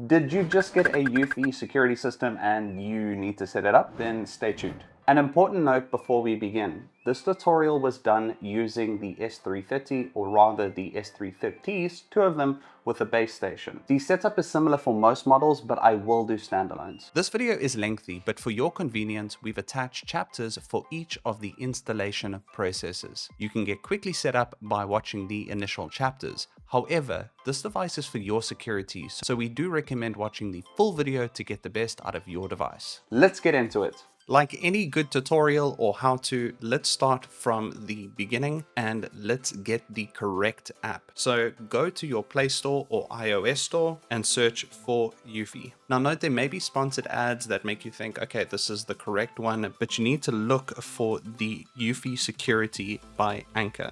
Did you just get a Eufy security system and you need to set it up? Then stay tuned. An important note before we begin. This tutorial was done using the S330, or rather the S330s, two of them, with a base station. The setup is similar for most models, but I will do standalones. This video is lengthy, but for your convenience, we've attached chapters for each of the installation processes. You can get quickly set up by watching the initial chapters. However, this device is for your security, so we do recommend watching the full video to get the best out of your device. Let's get into it. Like any good tutorial or how-to, let's start from the beginning and let's get the correct app. So go to your Play Store or iOS store and search for Eufy. Now note there may be sponsored ads that make you think, okay, this is the correct one, but you need to look for the Eufy Security by Anchor.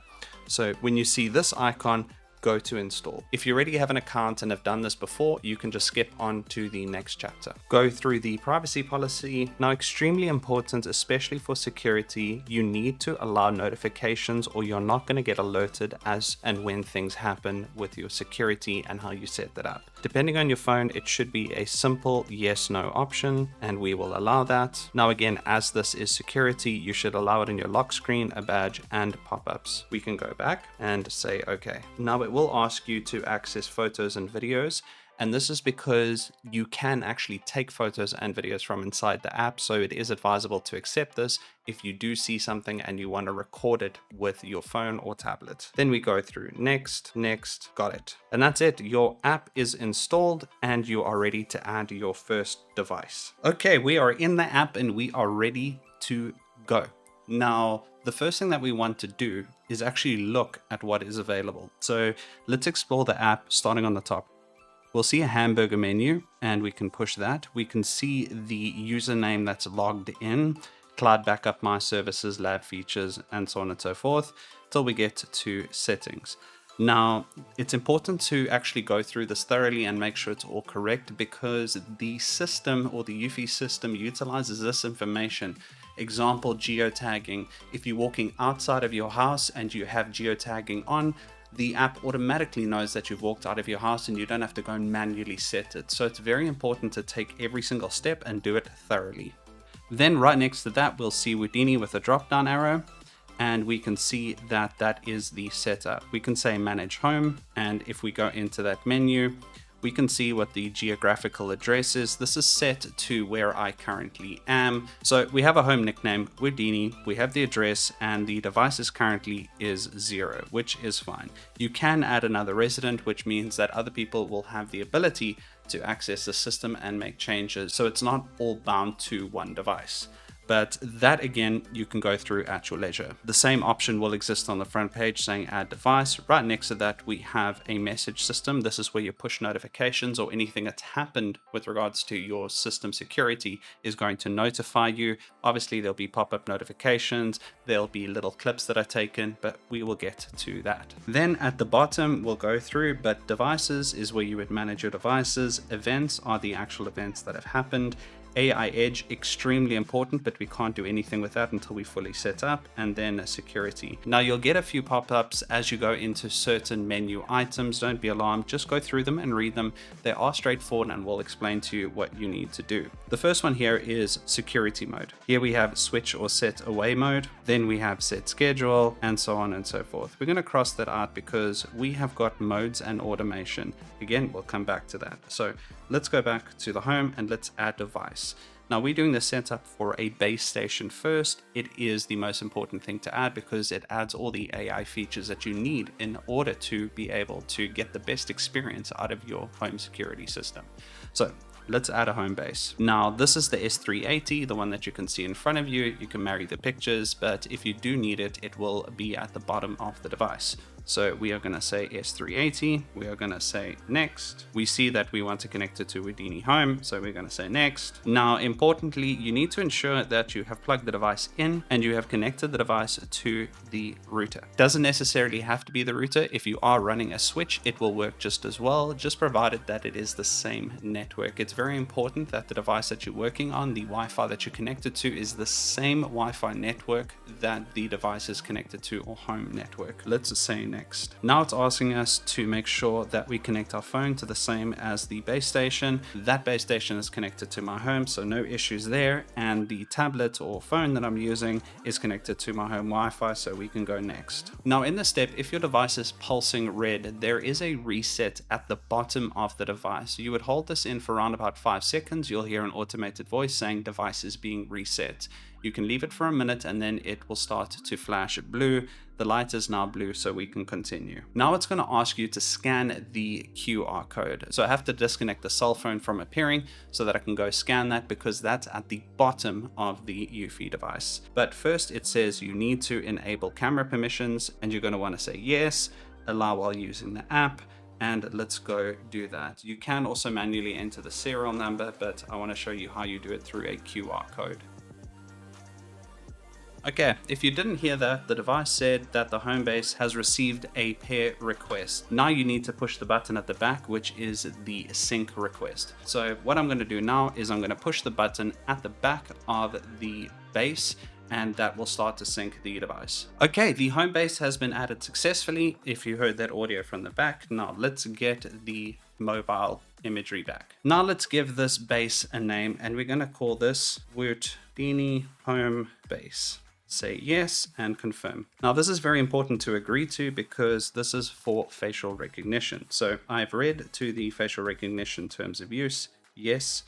So when you see this icon, go to install. If you already have an account and have done this before, you can just skip on to the next chapter. Go through the privacy policy. Now, extremely important, especially for security, you need to allow notifications or you're not going to get alerted as and when things happen with your security and how you set that up. Depending on your phone, it should be a simple yes/no option, and we will allow that. Now, again, as this is security, you should allow it in your lock screen, a badge, and pop-ups. We can go back and say, okay. Now it will ask you to access photos and videos. And this is because you can actually take photos and videos from inside the app. So it is advisable to accept this if you do see something and you want to record it with your phone or tablet. Then we go through next, got it. And that's it. Your app is installed and you are ready to add your first device. Okay, we are in the app and we are ready to go. Now, the first thing that we want to do is actually look at what is available. So let's explore the app starting on the top. We'll see a hamburger menu and we can push that. We can see the username that's logged in, cloud backup, my services, lab features, and so on and so forth, till we get to settings. Now, it's important to actually go through this thoroughly and make sure it's all correct, because the system or the Eufy system utilizes this information. Example, geotagging. If you're walking outside of your house and you have geotagging on, the app automatically knows that you've walked out of your house and you don't have to go and manually set it. So it's very important to take every single step and do it thoroughly. Then right next to that, we'll see Houdini with a drop-down arrow, and we can see that that is the setup. We can say manage home, and if we go into that menu, we can see what the geographical address is. This is set to where I currently am. So we have a home nickname, Houdini, we have the address, and the device currently is 0, which is fine. You can add another resident, which means that other people will have the ability to access the system and make changes. So it's not all bound to one device. But that, again, you can go through at your leisure. The same option will exist on the front page saying add device. Right next to that, we have a message system. This is where your push notifications or anything that's happened with regards to your system security is going to notify you. Obviously, there'll be pop-up notifications. There'll be little clips that are taken, but we will get to that. Then at the bottom, we'll go through, but devices is where you would manage your devices. Events are the actual events that have happened. AI Edge, extremely important, but we can't do anything with that until we fully set up. And then security. Now you'll get a few pop-ups as you go into certain menu items. Don't be alarmed, just go through them and read them. They are straightforward and we'll explain to you what you need to do. The first one here is security mode. Here we have switch or set away mode. Then we have set schedule, and so on and so forth. We're going to cross that out because we have got modes and automation. Again, we'll come back to that. So let's go back to the home and let's add device. Now we're doing the setup for a base station first. It is the most important thing to add because it adds all the AI features that you need in order to be able to get the best experience out of your home security system. So let's add a home base. Now this is the S380, the one that you can see in front of you. You can marry the pictures, but if you do need it, it will be at the bottom of the device. So we are going to say S380. We are going to say next. We see that we want to connect it to Houdini Home. So we're going to say next. Now, importantly, you need to ensure that you have plugged the device in and you have connected the device to the router. Doesn't necessarily have to be the router. If you are running a switch, it will work just as well, just provided that it is the same network. It's very important that the device that you're working on, the Wi-Fi that you're connected to, is the same Wi-Fi network that the device is connected to, or home network. Let's say next. Now it's asking us to make sure that we connect our phone to the same as the base station. That base station is connected to my home, so no issues there. And the tablet or phone that I'm using is connected to my home Wi-Fi, so we can go next. Now in this step, if your device is pulsing red, there is a reset at the bottom of the device. You would hold this in for around about 5 seconds. You'll hear an automated voice saying device is being reset. You can leave it for a minute and then it will start to flash blue. The light is now blue, so we can continue. Now it's going to ask you to scan the QR code. So I have to disconnect the cell phone from appearing so that I can go scan that, because that's at the bottom of the Eufy device. But first it says you need to enable camera permissions, and you're going to want to say yes, allow while using the app. And let's go do that. You can also manually enter the serial number, but I want to show you how you do it through a QR code. Okay, if you didn't hear that, the device said that the home base has received a pair request. Now you need to push the button at the back, which is the sync request. So what I'm going to do now is I'm going to push the button at the back of the base, and that will start to sync the device. Okay, the home base has been added successfully. If you heard that audio from the back, now let's get the mobile imagery back. Now let's give this base a name, and we're going to call this Wootdini Home Base. Say yes and confirm. Now this is very important to agree to, because this is for facial recognition. So I've read to the facial recognition terms of use, yes,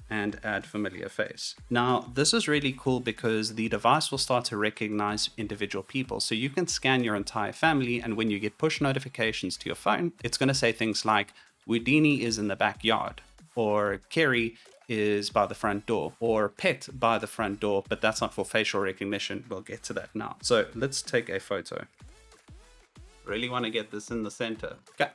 and add familiar face. Now this is really cool because the device will start to recognize individual people. So you can scan your entire family, and when you get push notifications to your phone, it's going to say things like Wootdini is in the backyard, or Kerry is by the front door, or pet by the front door, but that's not for facial recognition. We'll get to that now. So let's take a photo. Really want to get this in the center. Okay,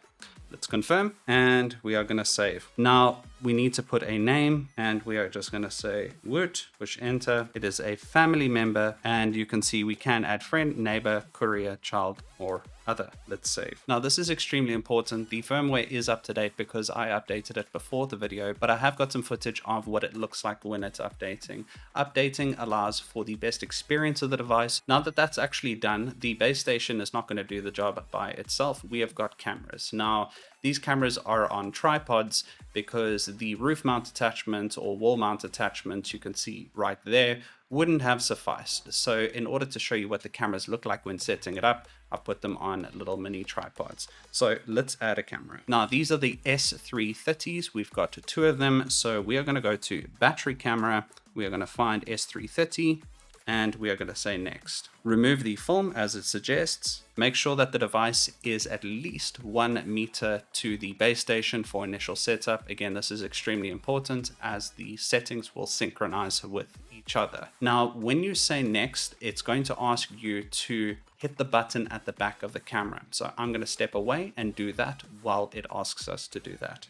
let's confirm, and we are going to save. Now we need to put a name, and we are just going to say Woot, push enter. It is a family member, and you can see we can add friend, neighbor, courier, child, or other. Let's save. Now this is extremely important. The firmware is up to date because I updated it before the video, but I have got some footage of what it looks like when it's updating. Updating allows for the best experience of the device. Now that that's actually done, the base station is not going to do the job by itself. We have got cameras. Now these cameras are on tripods because the roof mount attachment or wall mount attachment, you can see right there, wouldn't have sufficed. So in order to show you what the cameras look like when setting it up, I've put them on little mini tripods. So let's add a camera. Now these are the S330s. We've got 2 of them. So we are going to go to battery camera. We are going to find S330. And we are going to say next. Remove the film as it suggests. Make sure that the device is at least 1 meter to the base station for initial setup. Again, this is extremely important as the settings will synchronize with each other. Now, when you say next, it's going to ask you to hit the button at the back of the camera. So I'm going to step away and do that while it asks us to do that.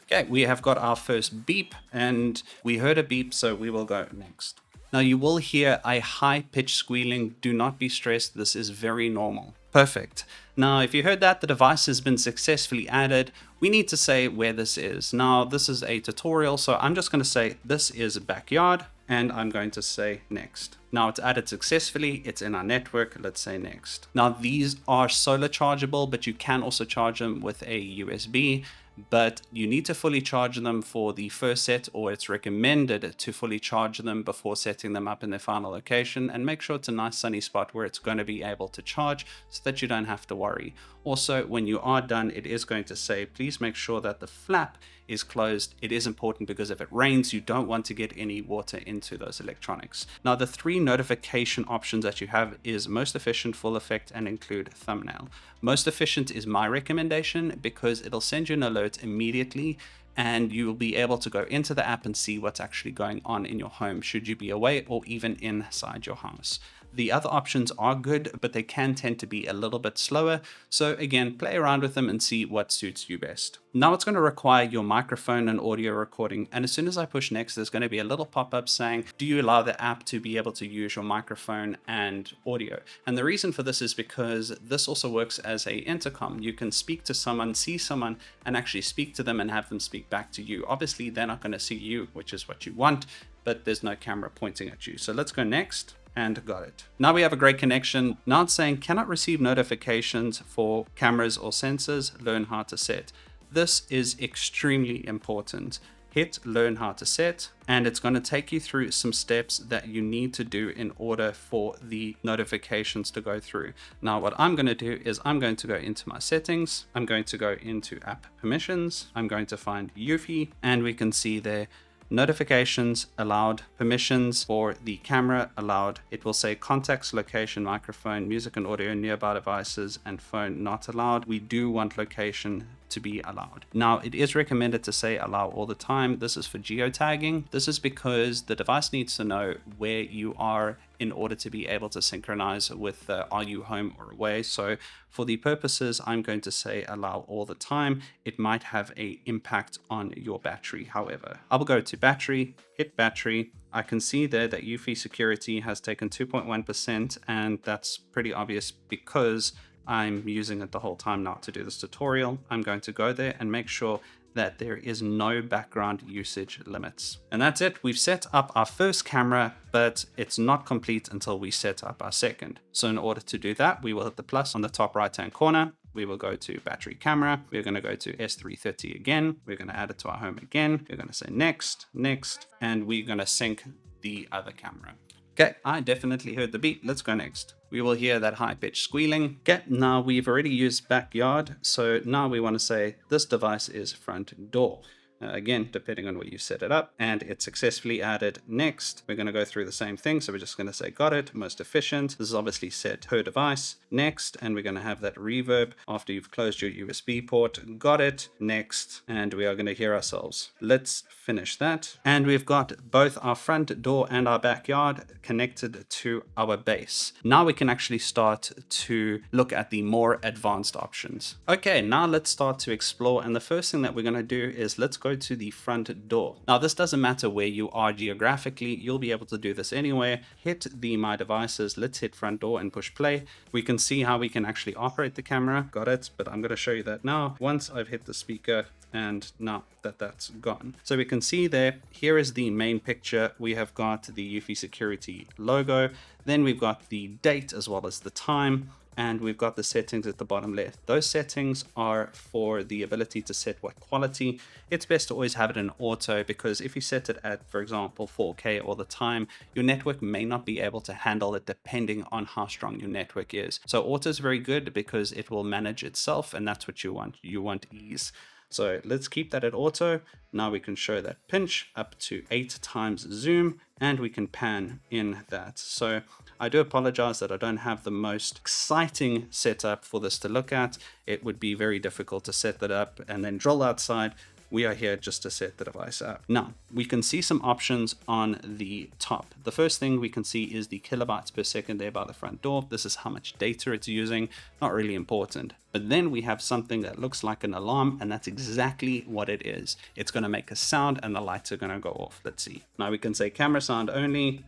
Okay, we have got our first beep, and we heard a beep, so we will go next. Now you will hear a high-pitched squealing. Do not be stressed, this is very normal. Perfect. Now if you heard that, the device has been successfully added. We need to say where this is. Now this is a tutorial, so I'm just going to say this is backyard, and I'm going to say next. Now it's added successfully, it's in our network, let's say next. Now these are solar chargeable, but you can also charge them with a USB. But you need to fully charge them for the first set, or it's recommended to fully charge them before setting them up in their final location, and make sure it's a nice sunny spot where it's going to be able to charge so that you don't have to worry. Also, when you are done, it is going to say, please make sure that the flap is closed. It is important because if it rains, you don't want to get any water into those electronics. Now, the 3 notification options that you have is most efficient, full effect, and include thumbnail. Most efficient is my recommendation because it'll send you an alert immediately, and you will be able to go into the app and see what's actually going on in your home should you be away or even inside your house. The other options are good, but they can tend to be a little bit slower. So again, play around with them and see what suits you best. Now it's going to require your microphone and audio recording. And as soon as I push next, there's going to be a little pop-up saying, do you allow the app to be able to use your microphone and audio? And the reason for this is because this also works as a intercom. You can speak to someone, see someone, and actually speak to them and have them speak back to you. Obviously, they're not going to see you, which is what you want, but there's no camera pointing at you. So let's go next. and got it. Now we have a great connection. Now it's saying cannot receive notifications for cameras or sensors. Learn how to set. This is extremely important. Hit learn how to set, and it's going to take you through some steps that you need to do in order for the notifications to go through. Now what I'm going to do is I'm going to go into my settings. I'm going to go into app permissions. I'm going to find Eufy, and we can see there notifications allowed, permissions for the camera allowed. It will say contacts, location, microphone, music and audio, nearby devices, and phone not allowed. We do want location to be allowed. Now it is recommended to say allow all the time. This is for geotagging. This is because the device needs to know where you are in order to be able to synchronize with are you home or away. So for the purposes, I'm going to say allow all the time. It might have an impact on your battery. However, I will go to battery, hit battery. I can see there that Eufy Security has taken 2.1%, and that's pretty obvious because I'm using it the whole time now to do this tutorial. I'm going to go there and make sure that there is no background usage limits. And that's it. We've set up our first camera, but it's not complete until we set up our second. So in order to do that, we will hit the plus on the top right-hand corner. We will go to battery camera. We're going to go to S330 again. We're going to add it to our home again. We're going to say next, next, and we're going to sync the other camera. Okay, I definitely heard the beep. Let's go next. We will hear that high-pitched squealing. Okay, now we've already used backyard, so now we want to say this device is front door. Again, depending on where you set it up, and it's successfully added. Next, we're going to go through the same thing. So we're just going to say got it, most efficient. This is obviously set per device. Next, and we're going to have that reverb after you've closed your USB port. Got it. Next, and we are going to hear ourselves. Let's finish that. And we've got both our front door and our backyard connected to our base. Now we can actually start to look at the more advanced options. Okay, now let's start to explore. And the first thing that we're going to do is let's go to the front door. Now this doesn't matter where you are geographically, you'll be able to do this anywhere. Hit the my devices, let's hit front door and push play. We can see how we can actually operate the camera. Got it, but I'm going to show you that now once I've hit the speaker, and now that that's gone. So we can see there, here is the main picture. We have got the Eufy Security logo, then we've got the date as well as the time, and we've got the settings at the bottom left. Those settings are for the ability to set what quality. It's best to always have it in auto, because if you set it at, for example, 4K all the time, your network may not be able to handle it depending on how strong your network is. So auto is very good because it will manage itself, and that's what you want. You want ease. So let's keep that at auto. Now we can show that pinch up to 8 times zoom, and we can pan in that. So I do apologize that I don't have the most exciting setup for this to look at. It would be very difficult to set that up and then drill outside. We are here just to set the device up. Now, we can see some options on the top. The first thing we can see is the kilobytes per second there by the front door. This is how much data it's using. Not really important. But then we have something that looks like an alarm, and that's exactly what it is. It's going to make a sound and the lights are going to go off. Let's see. Now we can say camera sound only,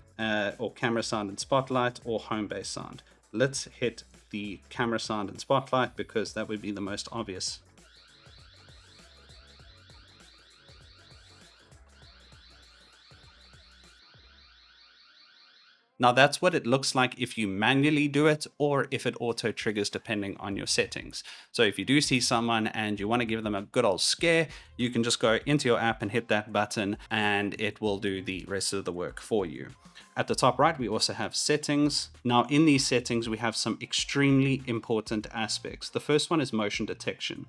or camera sound and spotlight, or home base sound. Let's hit the camera sound and spotlight because that would be the most obvious. Now that's what it looks like if you manually do it, or if it auto triggers depending on your settings. So if you do see someone and you want to give them a good old scare, you can just go into your app and hit that button, and it will do the rest of the work for you. At the top right, we also have settings. Now in these settings, we have some extremely important aspects. The first one is motion detection.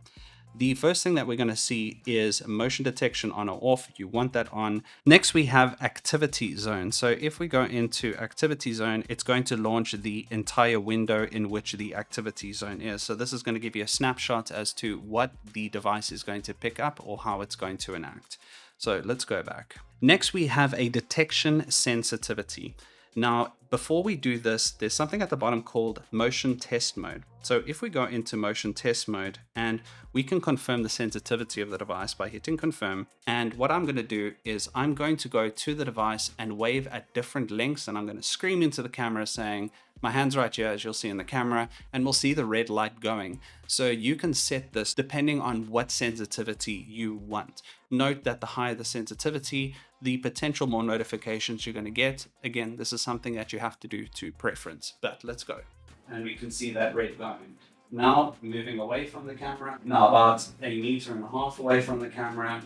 The first thing that we're going to see is motion detection on or off. You want that on. Next, we have activity zone. So if we go into activity zone, it's going to launch the entire window in which the activity zone is. So this is going to give you a snapshot as to what the device is going to pick up or how it's going to enact. So let's go back. Next, we have a detection sensitivity. Now, before we do this, there's something at the bottom called motion test mode. So if we go into motion test mode, and we can confirm the sensitivity of the device by hitting confirm. And what I'm going to do is I'm going to go to the device and wave at different lengths, and I'm going to scream into the camera saying, My hand's right here, as you'll see in the camera, and we'll see the red light going. So you can set this depending on what sensitivity you want. Note that the higher the sensitivity, the potential more notifications you're going to get. Again, this is something that you have to do to preference, but let's go. And we can see that red going. Now moving away from the camera, now about 1.5 meters away from the camera.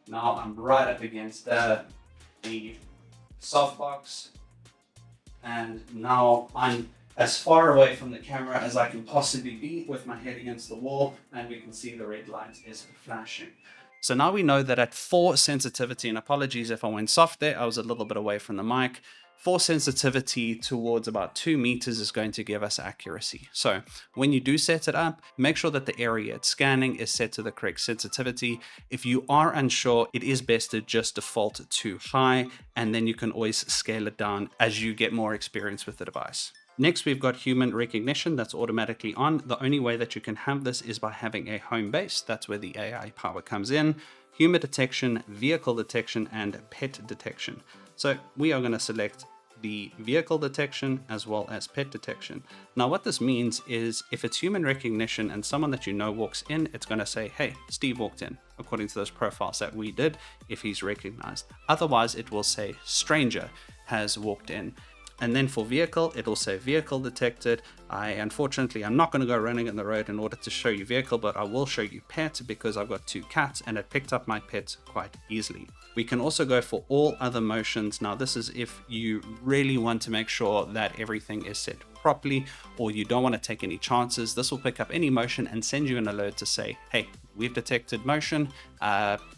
Now I'm right up against the softbox, and now I'm as far away from the camera as I can possibly be with my head against the wall, and we can see the red light is flashing. So now we know that at 4 sensitivity, and apologies if I went soft there, I was a little bit away from the mic. 4 sensitivity towards about 2 meters is going to give us accuracy. So when you do set it up, make sure that the area it's scanning is set to the correct sensitivity. If you are unsure, it is best to just default to high, and then you can always scale it down as you get more experience with the device. Next, we've got human recognition that's automatically on. The only way that you can have this is by having a home base. That's where the AI power comes in. Human detection, vehicle detection, and pet detection. So we are going to select the vehicle detection as well as pet detection. Now what this means is if it's human recognition and someone that you know walks in, it's going to say, hey, Steve walked in, according to those profiles that we did, if he's recognized. Otherwise, it will say stranger has walked in. And then for vehicle, it'll say vehicle detected. Unfortunately, I'm not going to go running in the road in order to show you vehicle, but I will show you pet because I've got 2 cats and it picked up my pet quite easily. We can also go for all other motions. Now, this is if you really want to make sure that everything is set properly or you don't want to take any chances. This will pick up any motion and send you an alert to say, hey, we've detected motion.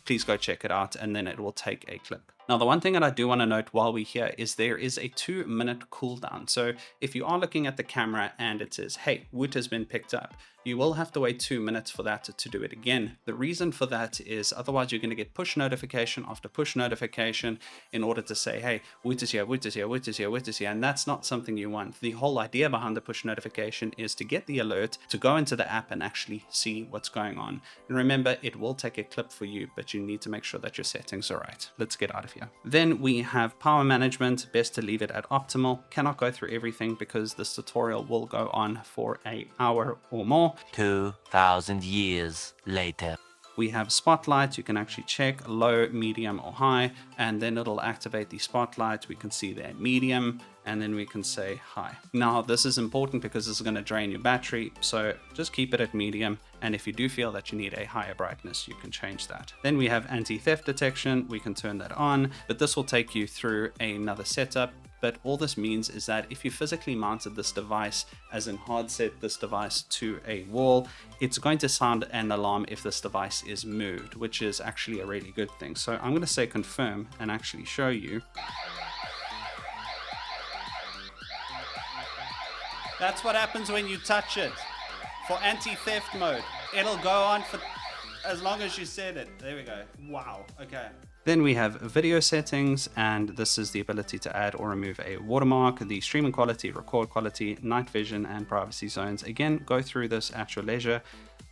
Please go check it out. And then it will take a clip. Now, the one thing that I do want to note while we're here is there is a 2-minute cooldown. So if you are looking at the camera and it says, hey, wood has been picked up, you will have to wait 2 minutes for that to do it again. The reason for that is otherwise you're going to get push notification after push notification in order to say, hey, wood is here, wood is here, wood is here, wood is here. And that's not something you want. The whole idea behind the push notification is to get the alert, to go into the app and actually see what's going on. And remember, it will take a clip for you, but you need to make sure that your settings are right. Let's get out of here. Then we have power management. Best to leave it at optimal. Cannot go through everything because this tutorial will go on for an hour or more. 2,000 years later. We have spotlight. You can actually check low, medium, or high, and then it'll activate the spotlight. We can see there medium, and then we can say high. Now, this is important because this is going to drain your battery, so just keep it at medium. And if you do feel that you need a higher brightness, you can change that. Then we have anti-theft detection. We can turn that on, but this will take you through another setup. But all this means is that if you physically mounted this device, as in hard set this device to a wall, it's going to sound an alarm if this device is moved, which is actually a really good thing. So I'm going to say confirm and actually show you. That's what happens when you touch it. For anti-theft mode, it'll go on for as long as you said it. There we go. Wow. Okay. Then we have video settings, and this is the ability to add or remove a watermark, the streaming quality, record quality, night vision, and privacy zones. Again, go through this at your leisure.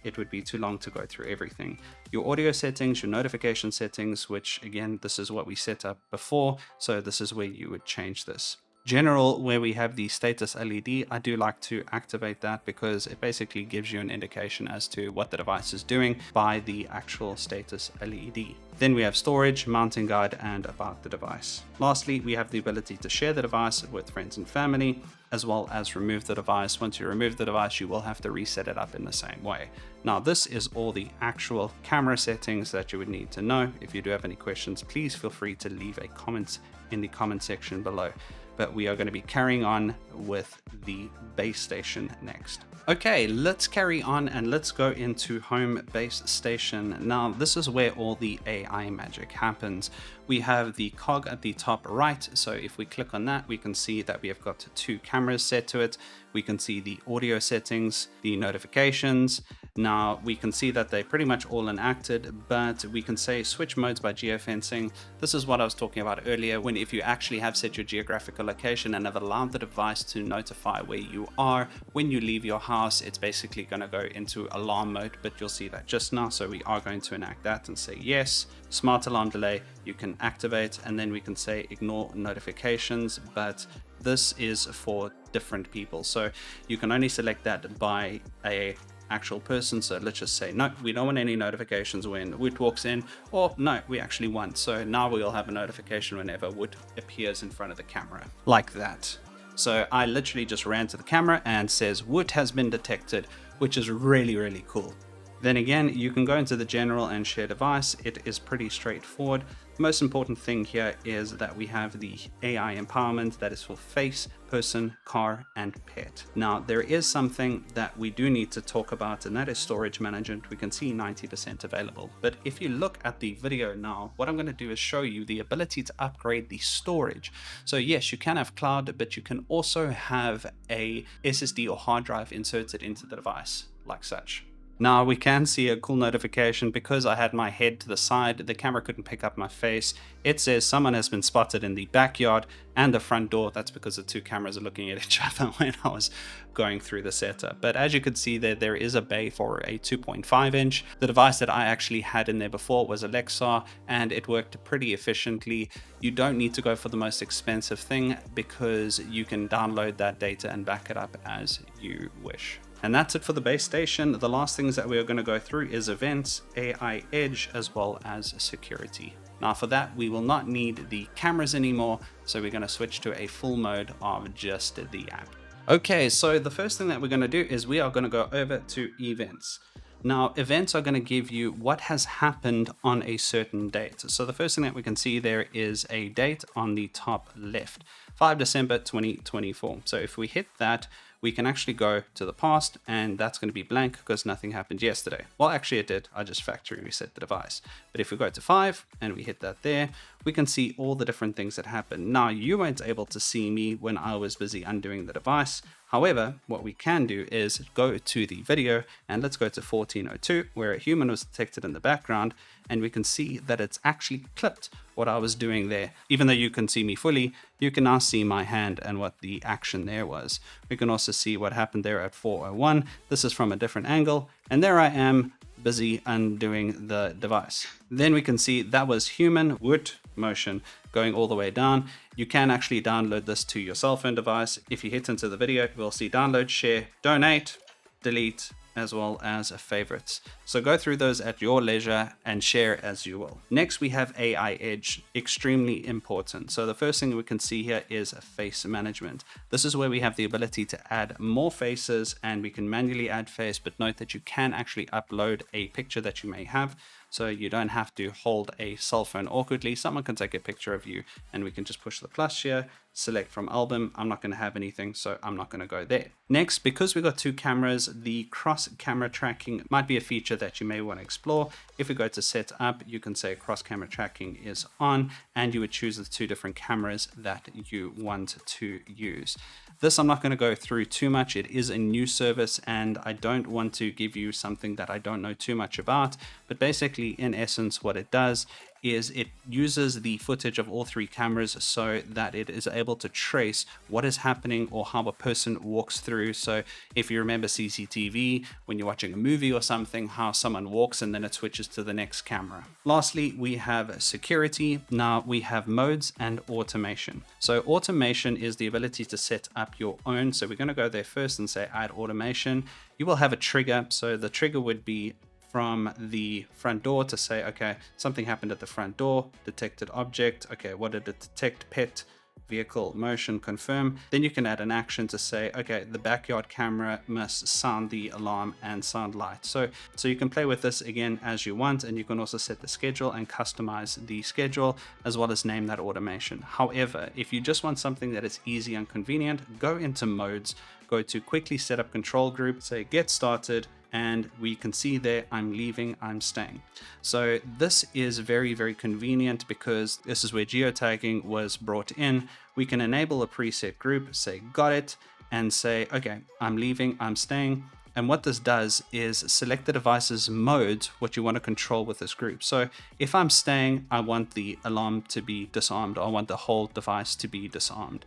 It would be too long to go through everything. Your audio settings, your notification settings, which again, this is what we set up before. So this is where you would change this. General, where we have the status LED, I do like to activate that because it basically gives you an indication as to what the device is doing by the actual status LED. Then we have storage, mounting guide, and about the device. Lastly, we have the ability to share the device with friends and family, as well as remove the device. Once you remove the device, you will have to reset it up in the same way. Now, this is all the actual camera settings that you would need to know. If you do have any questions, please feel free to leave a comment in the comment section below. But we are going to be carrying on with the base station next. Okay, let's carry on and let's go into home base station. Now, this is where all the AI magic happens. We have the cog at the top right. So if we click on that, we can see that we have got 2 cameras set to it. We can see the audio settings, the notifications. Now we can see that they're pretty much all enacted, but we can say switch modes by geofencing. This is what I was talking about earlier, when if you actually have set your geographical location and have allowed the device to notify where you are, when you leave your house, it's basically going to go into alarm mode, but you'll see that just now. So we are going to enact that and say yes. Smart alarm delay, you can activate, and then we can say ignore notifications, but this is for different people. So you can only select that by a actual person. So let's just say, no, we don't want any notifications when Woot walks in, or no, we actually want. So now we'll have a notification whenever Woot appears in front of the camera, like that. So I literally just ran to the camera and says Woot has been detected, which is really, really cool. Then again, you can go into the general and share device. It is pretty straightforward. The most important thing here is that we have the AI empowerment that is for face, person, car, and pet. Now, there is something that we do need to talk about, and that is storage management. We can see 90% available. But if you look at the video now, what I'm going to do is show you the ability to upgrade the storage. So yes, you can have cloud, but you can also have a SSD or hard drive inserted into the device, like such. Now we can see a cool notification because I had my head to the side, the camera couldn't pick up my face. It says someone has been spotted in the backyard and the front door. That's because the two cameras are looking at each other when I was going through the setup. But as you can see there is a bay for a 2.5 inch. The device that I actually had in there before was Alexa, and it worked pretty efficiently. You don't need to go for the most expensive thing because you can download that data and back it up as you wish. And that's it for the base station. The last things that we are going to go through is events, AI Edge, as well as security. Now for that, we will not need the cameras anymore, so we're going to switch to a full mode of just the app. Okay, so the first thing that we're going to do is we are going to go over to events. Now, events are going to give you what has happened on a certain date. So the first thing that we can see there is a date on the top left, 5 December 2024. So if we hit that, we can actually go to the past, and that's going to be blank because nothing happened yesterday. Well, actually it did. I just factory reset the device. But if we go to 5 and we hit that there, we can see all the different things that happened. Now, you weren't able to see me when I was busy undoing the device. However, what we can do is go to the video, and let's go to 1402, where a human was detected in the background, and we can see that it's actually clipped what I was doing there. Even though you can see me fully, you can now see my hand and what the action there was. We can also see what happened there at 401. This is from a different angle, and there I am busy undoing the device. Then we can see that was human Woot motion going all the way down. You can actually download this to your cell phone device. If you hit into the video, we'll see download, share, donate, delete, as well as favorites. So go through those at your leisure and share as you will. Next, we have AI Edge, extremely important. So the first thing we can see here is face management. This is where we have the ability to add more faces, and we can manually add face, but note that you can actually upload a picture that you may have. So you don't have to hold a cell phone awkwardly. Someone can take a picture of you, and we can just push the plus here, select from album. I'm not going to have anything, so I'm not going to go there. Next, because we got two cameras, the cross camera tracking might be a feature that you may want to explore. If we go to setup, you can say cross camera tracking is on, and you would choose the two different cameras that you want to use. This I'm not going to go through too much. It is a new service, and I don't want to give you something that I don't know too much about. But basically, in essence, what it does is it uses the footage of all three cameras so that it is able to trace what is happening or how a person walks through. So if you remember CCTV, when you're watching a movie or something, how someone walks and then it switches to the next camera. Lastly, we have security. Now we have modes and automation. So automation is the ability to set up your own. So we're going to go there first and say add automation. You will have a trigger. So the trigger would be from the front door to say, okay, something happened at the front door, detected object. Okay, what did it detect? Pet, vehicle, motion, confirm. Then you can add an action to say, okay, the backyard camera must sound the alarm and sound light. So you can play with this again as you want, and you can also set the schedule and customize the schedule as well as name that automation. However, if you just want something that is easy and convenient, go into modes, go to quickly set up control group, say get started, and we can see there, I'm leaving, I'm staying. So this is very, very convenient because this is where geotagging was brought in. We can enable a preset group, say got it, and say, okay, I'm leaving, I'm staying. And what this does is select the device's modes, what you want to control with this group. So if I'm staying, I want the alarm to be disarmed, or I want the whole device to be disarmed.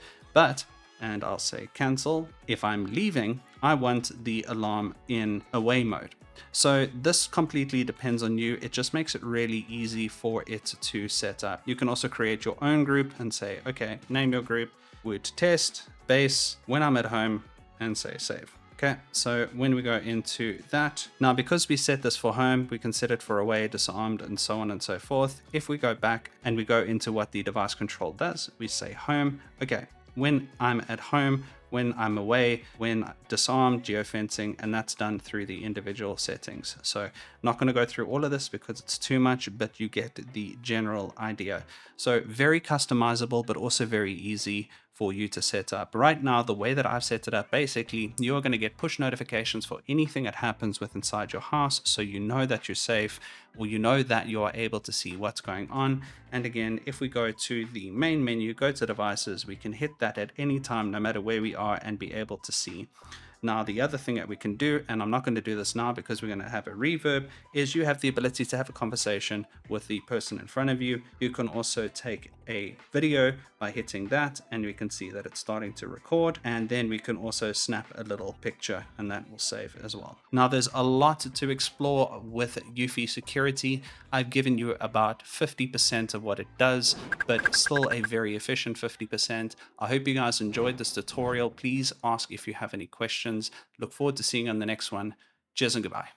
And I'll say cancel. If I'm leaving, I want the alarm in away mode. So this completely depends on you. It just makes it really easy for it to set up. You can also create your own group and say, okay, name your group. would test base when I'm at home and say save. Okay, so when we go into that, now because we set this for home, we can set it for away, disarmed, and so on and so forth. If we go back and we go into what the device control does, we say home. Okay, when I'm at home, when I'm away, when disarmed, geofencing, and that's done through the individual settings. So I'm not going to go through all of this because it's too much, but you get the general idea. So very customizable, but also very easy for you to set up. Right now, the way that I've set it up, basically, you are going to get push notifications for anything that happens with inside your house. So you know that you're safe, or you know that you are able to see what's going on. And again, if we go to the main menu, go to devices, we can hit that at any time, no matter where we are, and be able to see. Now, the other thing that we can do, and I'm not going to do this now because we're going to have a reverb, is you have the ability to have a conversation with the person in front of you. You can also take a video by hitting that, and we can see that it's starting to record. And then we can also snap a little picture, and that will save as well. Now, there's a lot to explore with Eufy Security. I've given you about 50% of what it does, but still a very efficient 50%. I hope you guys enjoyed this tutorial. Please ask if you have any questions. Look forward to seeing you on the next one. Cheers and goodbye.